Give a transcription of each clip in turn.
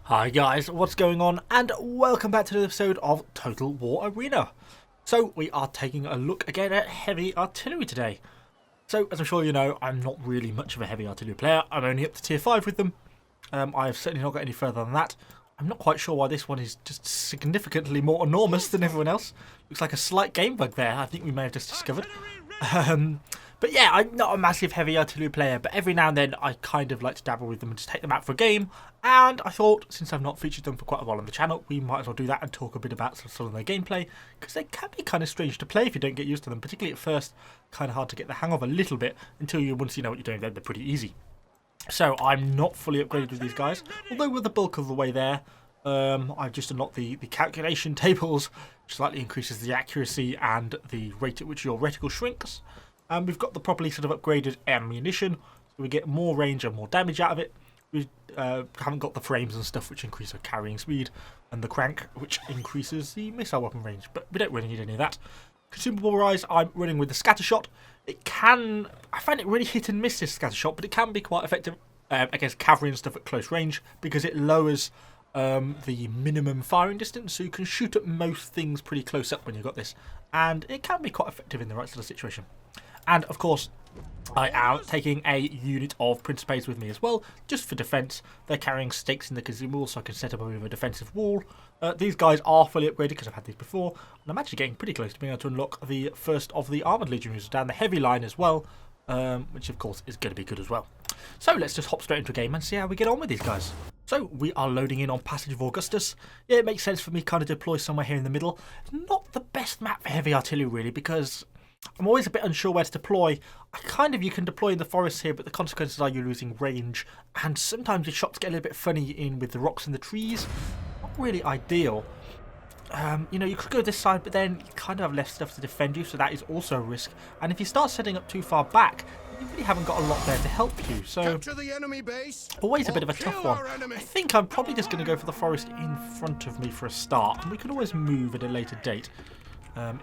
Hi guys, what's going on? And welcome back to the episode of Total War Arena. So we are taking a look again at heavy artillery today. So as I'm sure you know, I'm not really much of a heavy artillery player. I'm only up to tier 5 with them. I have certainly not got any further than that. I'm not quite sure why this one is just significantly more enormous than everyone else. Looks like a slight game bug there, I think we may have just discovered. But yeah, I'm not a massive heavy artillery player, but every now and then I kind of like to dabble with them and just take them out for a game. And I thought, since I've not featured them for quite a while on the channel, we might as well do that and talk a bit about some of their gameplay, because they can be kind of strange to play if you don't get used to them, particularly at first. Kind of hard to get the hang of a little bit until once you know what you're doing, then they're pretty easy. So I'm not fully upgraded with these guys, although we're the bulk of the way there. I've just unlocked the calculation tables, which slightly increases the accuracy and the rate at which your reticle shrinks. And we've got the properly sort of upgraded ammunition, so we get more range and more damage out of it. We haven't got the frames and stuff, which increase our carrying speed, and the crank, which increases the missile weapon range, but we don't really need any of that. Consumable rise, I'm running with the scatter shot. I find it really hit and miss, this scatter shot, but it can be quite effective against cavalry and stuff at close range, because it lowers the minimum firing distance, so you can shoot at most things pretty close up when you've got this, and it can be quite effective in the right sort of situation. And of course, I am taking a unit of Principes with me as well, just for defence. They're carrying stakes in the consumable, so I can set up a bit of a defensive wall. These guys are fully upgraded because I've had these before, and I'm actually getting pretty close to being able to unlock the first of the Armoured Legionaries down the heavy line as well, which of course is going to be good as well. So let's just hop straight into a game and see how we get on with these guys. So we are loading in on Passage of Augustus. Yeah, it makes sense for me kind of deploy somewhere here in the middle. Not the best map for heavy artillery really, because I'm always a bit unsure where to deploy. You can deploy in the forest here, but the consequences are you're losing range, and sometimes your shots get a little bit funny in with the rocks and the trees. Not really ideal. You could go this side, but then you kind of have less stuff to defend you, so that is also a risk. And if you start setting up too far back, you really haven't got a lot there to help you. So the enemy base, always a bit of a tough one. I think I'm probably just going to go for the forest in front of me for a start, and we can always move at a later date.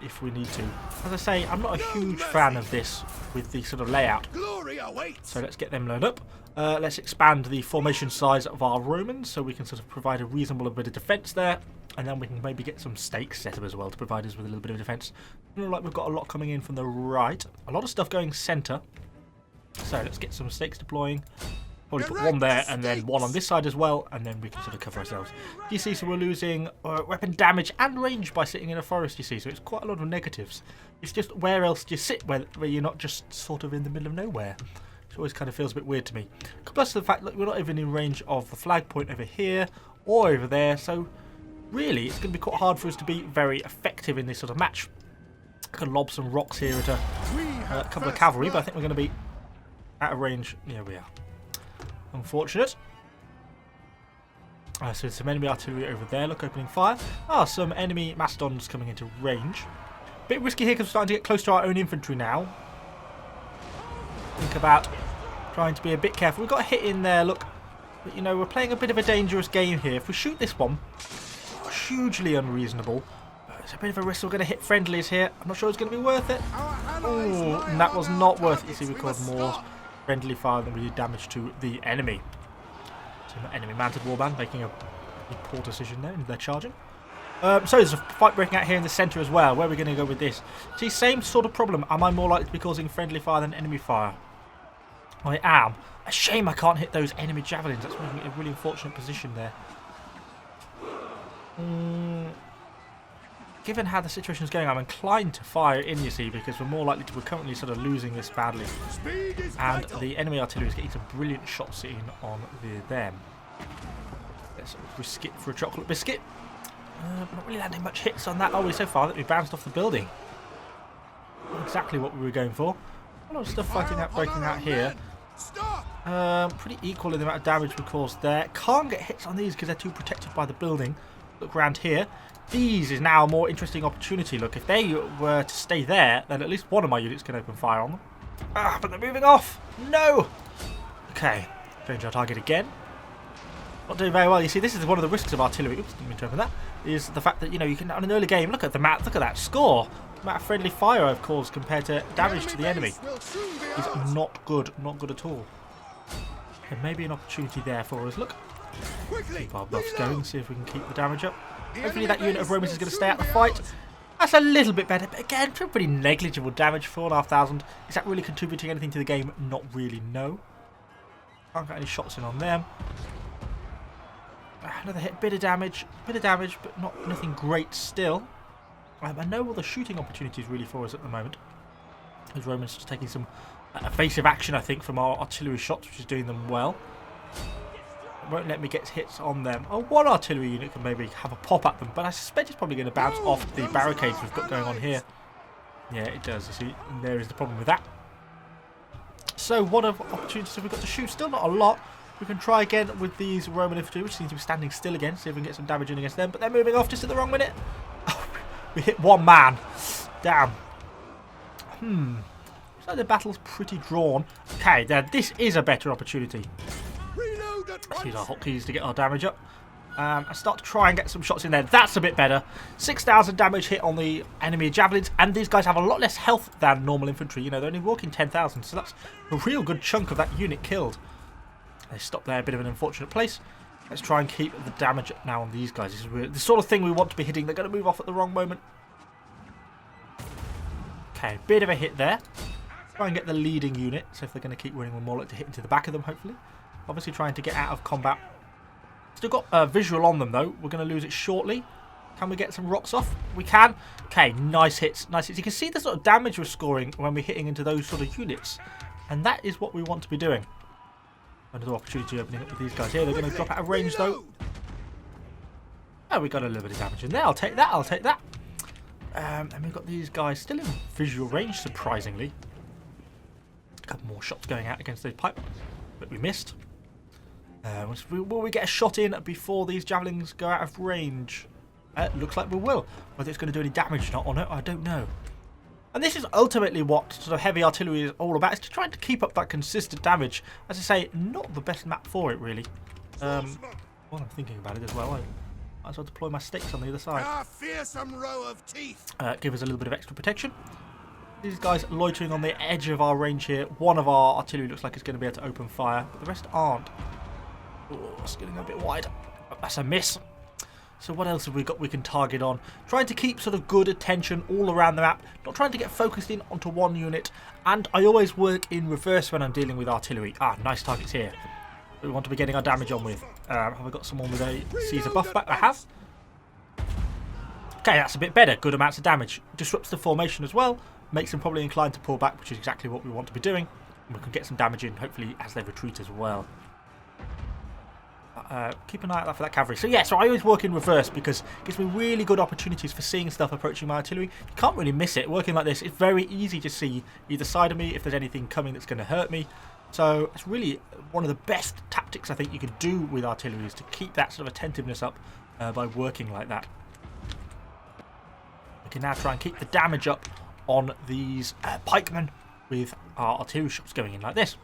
If we need to. As I say, I'm not a huge fan of this with the sort of layout. So let's get them loaded up. Let's expand the formation size of our Romans so we can sort of provide a reasonable bit of defence there. And then we can maybe get some stakes set up as well to provide us with a little bit of defence. Look like we've got a lot coming in from the right. A lot of stuff going centre. So let's get some stakes deploying. Probably put one there and then one on this side as well, and then we can sort of cover ourselves. You see, so we're losing weapon damage and range by sitting in a forest, you see, so it's quite a lot of negatives. It's just where else do you sit where you're not just sort of in the middle of nowhere. It always kind of feels a bit weird to me. Plus the fact that we're not even in range of the flag point over here or over there, so really it's going to be quite hard for us to be very effective in this sort of match. I can lob some rocks here at a couple of cavalry, but I think we're going to be out of range. Here we are. Unfortunate. So some enemy artillery over there. Look, opening fire. Some enemy mastodons coming into range. Bit risky here because we're starting to get close to our own infantry now. Think about trying to be a bit careful. We've got a hit in there, look. But, we're playing a bit of a dangerous game here. If we shoot this one, hugely unreasonable. It's a bit of a risk. We're going to hit friendlies here. I'm not sure it's going to be worth it. Oh, and that was not worth it. You see, we caused more friendly fire than we did damage to the enemy. So enemy mounted warband making a poor decision there, and they're charging. So there's a fight breaking out here in the centre as well. Where are we going to go with this? See, same sort of problem. Am I more likely to be causing friendly fire than enemy fire? I am. A shame I can't hit those enemy javelins. That's making me in a really unfortunate position there. Given how the situation is going, I'm inclined to fire in, you see, because we're currently sort of losing this badly. And the enemy artillery is getting some brilliant shots in on them. Let's risk it for a chocolate biscuit. Not really landing much hits on that, are we, so far, that we bounced off the building. Not exactly what we were going for. A lot of stuff breaking out here. Pretty equal in the amount of damage we caused there. Can't get hits on these because they're too protected by the building. Look around here. These is now a more interesting opportunity. Look, if they were to stay there, then at least one of my units can open fire on them. But they're moving off. No. Okay. Change our target again. Not doing very well. You see, this is one of the risks of artillery. Oops, didn't mean to open that. Is the fact that, you can, on an early game, look at the map, look at that score. The amount of friendly fire I've caused compared to damage to the enemy is not good. Not good at all. There may be an opportunity there for us. Look. Keep our buffs going, see if we can keep the damage up. Hopefully that unit of Romans is going to stay out the fight. That's a little bit better, but again, pretty negligible damage, 4,500. Is that really contributing anything to the game? Not really, no. Can't get any shots in on them. Another hit, bit of damage, but nothing great still. I know all the shooting opportunities really for us at the moment. As Romans just taking some evasive action, I think, from our artillery shots, which is doing them well. Won't let me get hits on them. Oh, one artillery unit can maybe have a pop at them, but I suspect it's probably going to bounce off the barricades we've got going on here. Yeah, it does. You see, there is the problem with that. So, what opportunities have we got to shoot? Still not a lot. We can try again with these Roman infantry, which seems to be standing still again, see if we can get some damage in against them. But they're moving off just at the wrong minute. Oh, we hit one man. Damn. So the battle's pretty drawn. Okay, then this is a better opportunity. Let's use our hotkeys to get our damage up. And start to try and get some shots in there. That's a bit better. 6,000 damage hit on the enemy javelins. And these guys have a lot less health than normal infantry. You know, they're only walking 10,000. So that's a real good chunk of that unit killed. They stop there. A bit of an unfortunate place. Let's try and keep the damage up now on these guys. This is the sort of thing we want to be hitting. They're going to move off at the wrong moment. Okay, bit of a hit there. Try and get the leading unit. So if they're going to keep winning, we're more likely to hit into the back of them, hopefully. Obviously trying to get out of combat. Still got a visual on them, though. We're going to lose it shortly. Can we get some rocks off? We can. Okay, nice hits. Nice hits. You can see the sort of damage we're scoring when we're hitting into those sort of units. And that is what we want to be doing. Another opportunity opening up with these guys here. They're going to drop out of range, though. Oh, we got a little bit of damage in there. I'll take that. I'll take that. And we've got these guys still in visual range, surprisingly. A couple more shots going out against those pipelines. But we missed. Will we get a shot in before these javelins go out of range? Looks like we will. Whether it's going to do any damage or not on it, I don't know. And this is ultimately what sort of heavy artillery is all about. It's to try to keep up that consistent damage. As I say, not the best map for it, really. While I'm thinking about it as well, I might as well deploy my stakes on the other side. A fearsome row of teeth. Give us a little bit of extra protection. These guys loitering on the edge of our range here. One of our artillery looks like it's going to be able to open fire, but the rest aren't. Oh, it's getting a bit wide. That's a miss. So what else have we got we can target on? Trying to keep sort of good attention all around the map. Not trying to get focused in onto one unit. And I always work in reverse when I'm dealing with artillery. Ah, nice targets here. We want to be getting our damage on with. Have I got someone with a Caesar buff back? I have. Okay, that's a bit better. Good amounts of damage. Disrupts the formation as well. Makes them probably inclined to pull back, which is exactly what we want to be doing. And we can get some damage in, hopefully, as they retreat as well. Keep an eye out for that cavalry. So yeah, so I always work in reverse because it gives me really good opportunities for seeing stuff approaching my artillery. You can't really miss it. Working like this, it's very easy to see either side of me if there's anything coming that's going to hurt me. So it's really one of the best tactics I think you could do with artillery is to keep that sort of attentiveness up by working like that. We can now try and keep the damage up on these pikemen with our artillery shots going in like this.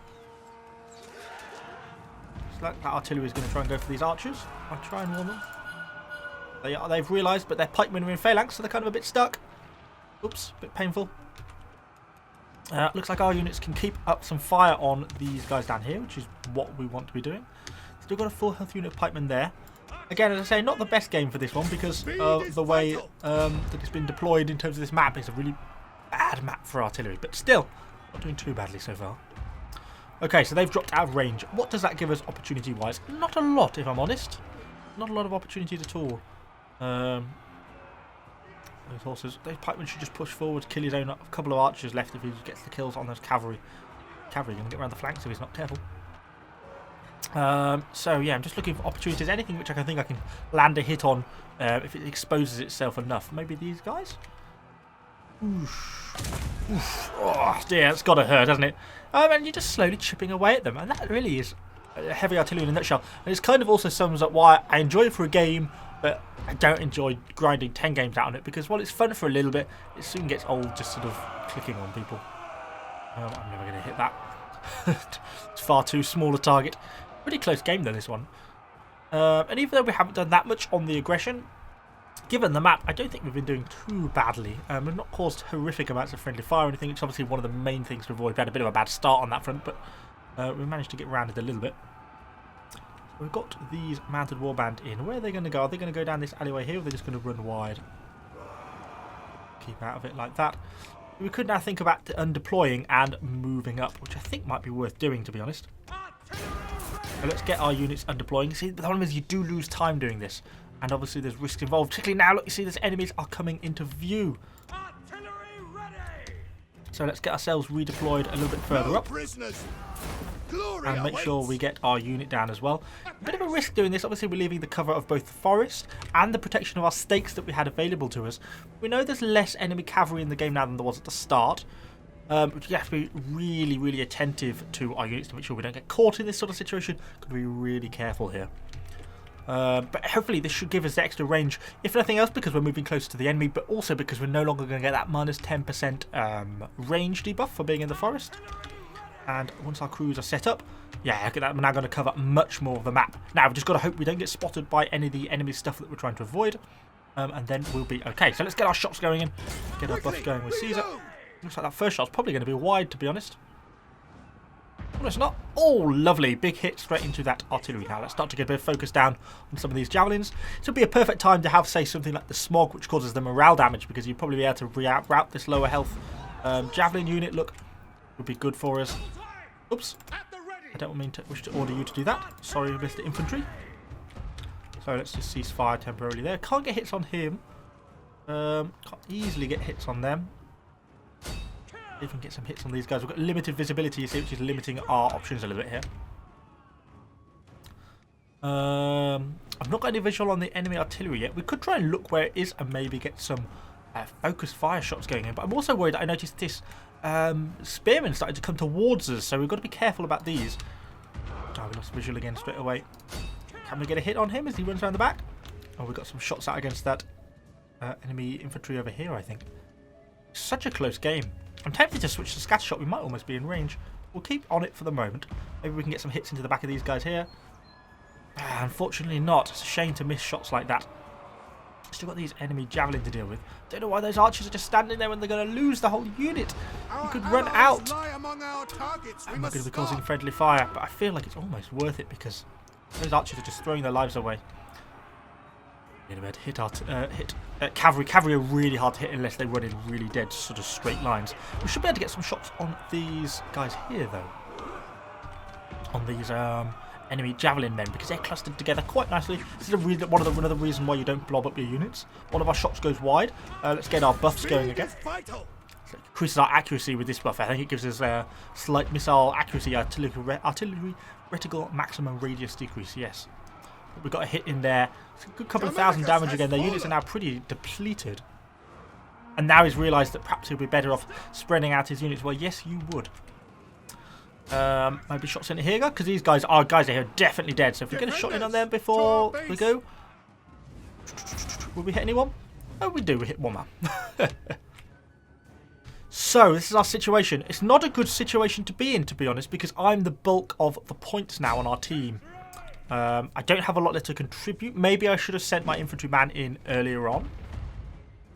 That artillery is going to try and go for these archers. I'll try and warn them. They've realised, but their pikemen are in phalanx, so they're kind of a bit stuck. Oops, a bit painful. Looks like our units can keep up some fire on these guys down here, which is what we want to be doing. Still got a full health unit of pikemen there. Again, as I say, not the best game for this one because of the way that it's been deployed in terms of this map. It's a really bad map for artillery, but still not doing too badly so far. Okay, so they've dropped out of range. What does that give us opportunity-wise? Not a lot, if I'm honest. Not a lot of opportunities at all. Those horses, those pikemen should just push forward, kill his own. A couple of archers left if he gets the kills on those cavalry. Cavalry going to get around the flanks if he's not careful. So yeah, I'm just looking for opportunities. Anything which I can think I can land a hit on if it exposes itself enough. Maybe these guys? Oof. Oof. Oh dear, it's got to hurt, hasn't it? And you're just slowly chipping away at them, and that really is heavy artillery in a nutshell. And it's kind of also sums up why I enjoy it for a game, but I don't enjoy grinding 10 games out on it, because while it's fun for a little bit, it soon gets old just sort of clicking on people. I'm never going to hit that. It's far too small a target. Pretty close game though, this one. And even though we haven't done that much on the aggression, given the map, I don't think we've been doing too badly. We've not caused horrific amounts of friendly fire or anything, which is obviously one of the main things to avoid. We had a bit of a bad start on that front, but we managed to get rounded a little bit. We've got these mounted warband in. Where are they going to go? Are they going to go down this alleyway here, or are they just going to run wide? Keep out of it like that. We could now think about undeploying and moving up, which I think might be worth doing, to be honest. So let's get our units undeploying. See, the problem is you do lose time doing this, and obviously there's risks involved. Particularly now, look, you see, these enemies are coming into view. So let's get ourselves redeployed a little bit further up. And make sure we get our unit down as well. A bit of a risk doing this. Obviously, we're leaving the cover of both the forest and the protection of our stakes that we had available to us. We know there's less enemy cavalry in the game now than there was at the start. But you have to be really, really attentive to our units to make sure we don't get caught in this sort of situation. Got to be really careful here. But hopefully this should give us the extra range, if nothing else because we're moving closer to the enemy, but also because we're no longer going to get that minus 10% range debuff for being in the forest. And once our crews are set up, yeah, look at that, we're now going to cover much more of the map. Now, we've just got to hope we don't get spotted by any of the enemy stuff that we're trying to avoid, and then we'll be okay. So let's get our shots going in, get our buffs going with Caesar. Looks like that first shot's probably going to be wide, to be honest. Well, it's not. Oh, lovely. Big hit straight into that artillery. Now, let's start to get a bit of focus down on some of these javelins. So it'll be a perfect time to have, say, something like the smog, which causes the morale damage, because you'd probably be able to route this lower health javelin unit. Look, would be good for us. Oops. I don't wish to order you to do that. Sorry, Mr. Infantry. So let's just cease fire temporarily there. Can't get hits on him. Can't easily get hits on them. If we can get some hits on these guys. We've got limited visibility, you see, which is limiting our options a little bit here. I've not got any visual on the enemy artillery yet. We could try and look where it is and maybe get some focused fire shots going in. But I'm also worried that I noticed this spearmen started to come towards us, so we've got to be careful about these. Oh, we lost visual again straight away. Can we get a hit on him as he runs around the back? Oh, we've got some shots out against that enemy infantry over here, I think. Such a close game. I'm tempted to switch to scatter shot. We might almost be in range. We'll keep on it for the moment. Maybe we can get some hits into the back of these guys here. Unfortunately not. It's a shame to miss shots like that. Still got these enemy javelin to deal with. Don't know why those archers are just standing there when they're going to lose the whole unit. We could run out. I'm not going to be causing friendly fire, but I feel like it's almost worth it because those archers are just throwing their lives away. Hit cavalry. Cavalry are really hard to hit unless they run in really dead sort of straight lines. We should be able to get some shots on these guys here though. On these enemy javelin men, because they're clustered together quite nicely. This is another reason why you don't blob up your units. One of our shots goes wide. Let's get our buffs going again. So it increases our accuracy with this buff. I think it gives us a slight missile accuracy, artillery reticle maximum radius decrease. Yes. We've got a hit in there. It's a good couple of thousand damage again. Their units are now pretty depleted. And now he's realised that perhaps he'll be better off spreading out his units. Well, yes, you would. Maybe shots in here, because these guys are here definitely dead. So if we get a shot in on them before we go, will we hit anyone? Oh, we do. We hit one man. So this is our situation. It's not a good situation to be in, to be honest, because I'm the bulk of the points now on our team. I don't have a lot left to contribute. Maybe I should have sent my infantryman in earlier on.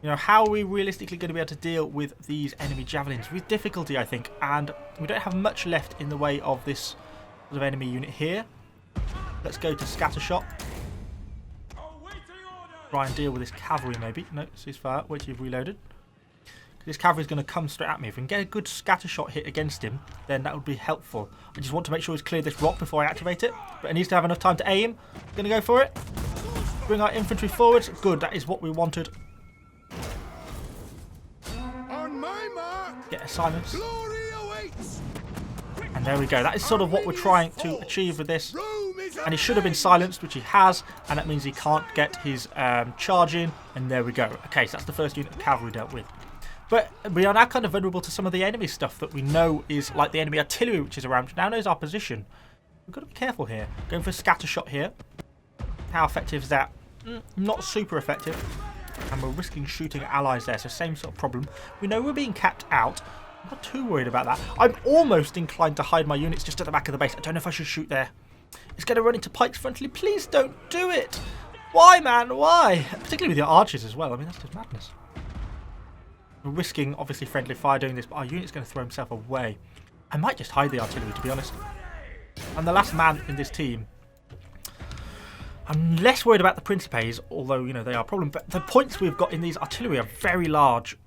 You know, how are we realistically going to be able to deal with these enemy javelins? With difficulty, I think. And we don't have much left in the way of this sort of enemy unit here. Let's go to scattershot. Try and deal with this cavalry, maybe. No, ceasefire. Wait till you've reloaded. This cavalry is going to come straight at me. If we can get a good scattershot hit against him, then that would be helpful. I just want to make sure he's cleared this rock before I activate it. But it needs to have enough time to aim. Going to go for it. Bring our infantry forward. Good, that is what we wanted. On my mark, get a silence. Glory awaits. And there we go. That is sort of what we're trying to achieve with this. And he should have been silenced, which he has. And that means he can't get his charge in. And there we go. Okay, so that's the first unit of cavalry dealt with. But we are now kind of vulnerable to some of the enemy stuff that we know is like the enemy artillery, which is around, which now knows our position. We've got to be careful here. Going for a scatter shot here. How effective is that? Not super effective. And we're risking shooting allies there, so same sort of problem. We know we're being capped out. I'm not too worried about that. I'm almost inclined to hide my units just at the back of the base. I don't know if I should shoot there. It's going to run into pikes frontally. Please don't do it. Why, man? Why? Particularly with your archers as well. I mean, that's just madness. We're risking, obviously, friendly fire doing this, but our unit's going to throw himself away. I might just hide the artillery, to be honest. I'm the last man in this team. I'm less worried about the Principes, although, you know, they are a problem. But the points we've got in these artillery are very large.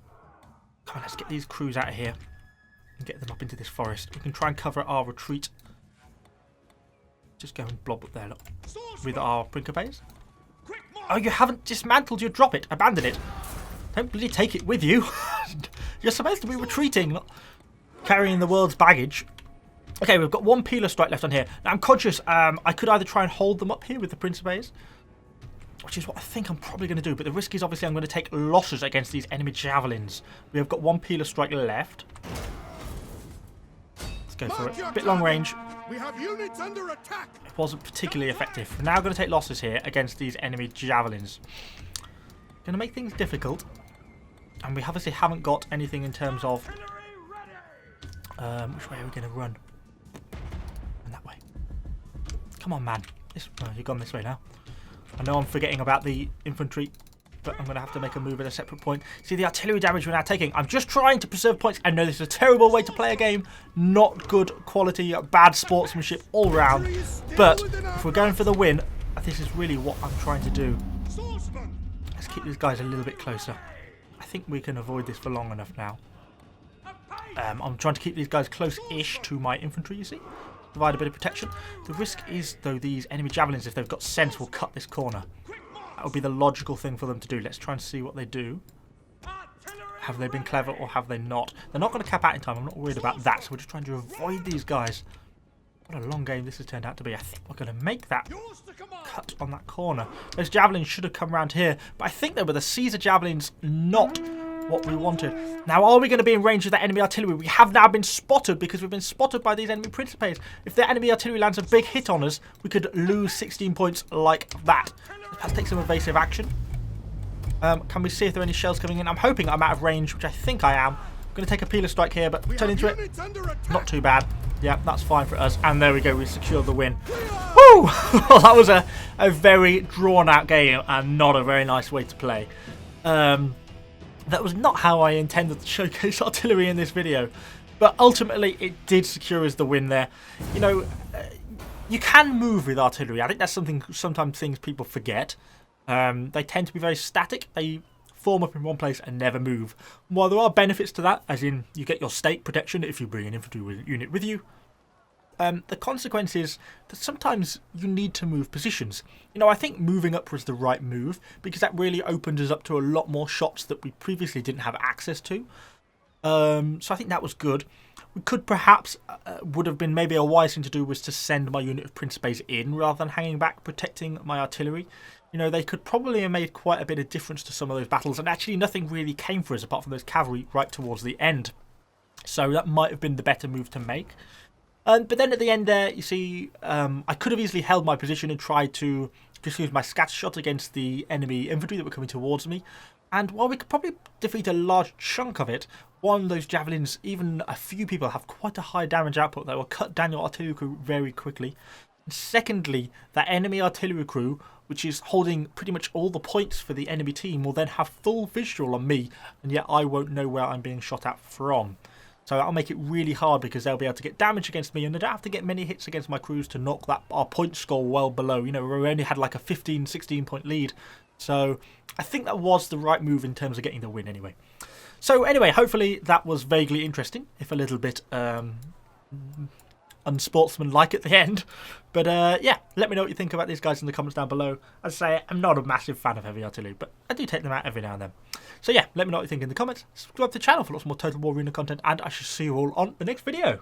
Come on, let's get these crews out of here and get them up into this forest. We can try and cover our retreat. Just go and blob up there, look, with our Principes. Oh, you haven't dismantled your drop it. Abandon it. Don't bloody take it with you. You're supposed to be retreating, not carrying the world's baggage. Okay, we've got one Peeler strike left on here. Now, I'm conscious I could either try and hold them up here with the Principes, which is what I think I'm probably going to do. But the risk is obviously I'm going to take losses against these enemy javelins. We have got one Peeler strike left. Let's go for it. A bit long range. We have units under attack. It wasn't particularly effective. We're now going to take losses here against these enemy javelins. Going to make things difficult. And we obviously haven't got anything in terms of which way are we going to run? And that way. Come on, man. You've gone this way now. I know I'm forgetting about the infantry, but I'm going to have to make a move at a separate point. See the artillery damage we're now taking. I'm just trying to preserve points. I know this is a terrible way to play a game. Not good quality, bad sportsmanship all round. But if we're going for the win, this is really what I'm trying to do. Let's keep these guys a little bit closer. I think we can avoid this for long enough now. I'm trying to keep these guys close-ish to my infantry, you see. Provide a bit of protection. The risk is, though, these enemy javelins, if they've got sense, will cut this corner. That would be the logical thing for them to do. Let's try and see what they do. Have they been clever or have they not? They're not going to cap out in time. I'm not worried about that. So we're just trying to avoid these guys. What a long game this has turned out to be. I think we're going to make that cut on that corner. Those javelins should have come around here. But I think they were the Caesar javelins, not what we wanted. Now, are we going to be in range of that enemy artillery? We have now been spotted because we've been spotted by these enemy Principes. If their enemy artillery lands a big hit on us, we could lose 16 points like that. Let's take some evasive action. Can we see if there are any shells coming in? I'm hoping I'm out of range, which I think I am. I'm going to take a Peeler strike here, but turn into it. Not too bad. Yeah, that's fine for us. And there we go. We secured the win. Woo! That was a very drawn-out game and not a very nice way to play. That was not how I intended to showcase artillery in this video. But ultimately, it did secure us the win there. You know, you can move with artillery. I think that's something sometimes things people forget. They tend to be very static. They form up in one place and never move. While there are benefits to that, as in you get your stake protection if you bring an infantry unit with you, the consequence is that sometimes you need to move positions. You know, I think moving up was the right move because that really opened us up to a lot more shots that we previously didn't have access to. So I think that was good. We could perhaps, would have been maybe a wise thing to do was to send my unit of Principes in rather than hanging back protecting my artillery. You know, they could probably have made quite a bit of difference to some of those battles, and actually nothing really came for us apart from those cavalry right towards the end. So that might have been the better move to make. But then at the end there, you see, I could have easily held my position and tried to just use my scatter shot against the enemy infantry that were coming towards me. And while we could probably defeat a large chunk of it, one, those javelins, even a few people have quite a high damage output that will cut down your artillery crew very quickly. And secondly, that enemy artillery crew, which is holding pretty much all the points for the enemy team, will then have full visual on me, and yet I won't know where I'm being shot at from. So that'll make it really hard because they'll be able to get damage against me, and they don't have to get many hits against my crews to knock our point score well below. You know, we only had like a 15, 16 point lead. So I think that was the right move in terms of getting the win anyway. So anyway, hopefully that was vaguely interesting, if a little bit unsportsmanlike at the end. But yeah, let me know what you think about these guys in the comments down below. As I say, I'm not a massive fan of heavy artillery, but I do take them out every now and then. So yeah, let me know what you think in the comments. Subscribe to the channel for lots more Total War Arena content, and I shall see you all on the next video.